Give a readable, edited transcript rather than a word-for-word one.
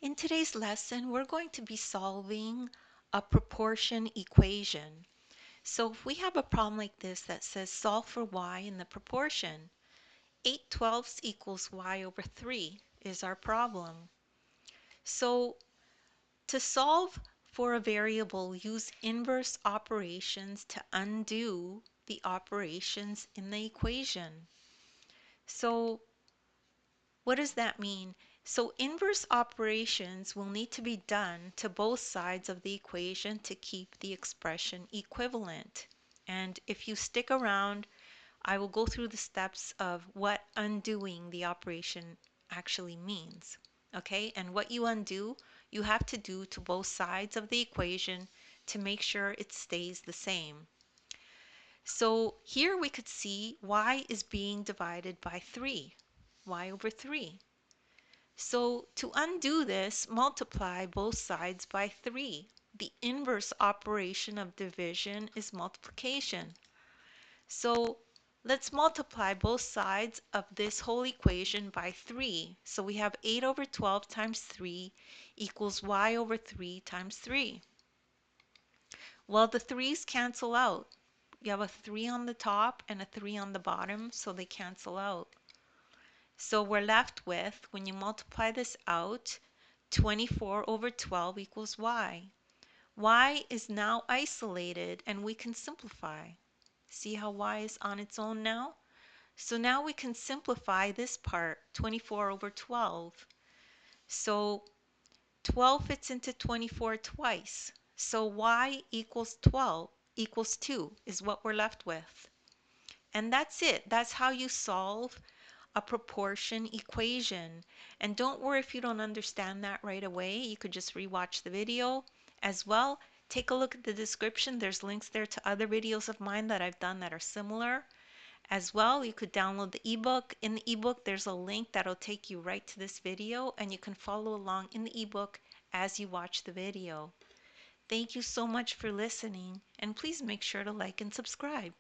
In today's lesson, we're going to be solving a proportion equation. So if we have a problem like this that says solve for y in the proportion, 8/12 equals y over 3 is our problem. So to solve for a variable, use inverse operations to undo the operations in the equation. So what does that mean? So inverse operations will need to be done to both sides of the equation to keep the expression equivalent. And if you stick around, I will go through the steps of what undoing the operation actually means. Okay, and what you undo, you have to do to both sides of the equation to make sure it stays the same. So here we could see y is being divided by 3, y over 3. So to undo this, multiply both sides by 3. The inverse operation of division is multiplication. So let's multiply both sides of this whole equation by 3. So we have 8 over 12 times 3 equals y over 3 times 3. Well, the 3's cancel out. You have a 3 on the top and a 3 on the bottom, so they cancel out. So we're left with, when you multiply this out, 24 over 12 equals y. Y is now isolated and we can simplify. See how y is on its own now? So now we can simplify this part, 24 over 12. So 12 fits into 24 twice. So y equals 12 equals 2 is what we're left with. And that's it. That's how you solve a proportion equation. And don't worry if you don't understand that right away. You could just rewatch the video as well. Take a look at the description. There's links there to other videos of mine that I've done that are similar. As well, you could download the ebook. In the ebook, there's a link that'll take you right to this video, and you can follow along in the ebook as you watch the video. Thank you so much for listening, and please make sure to like and subscribe.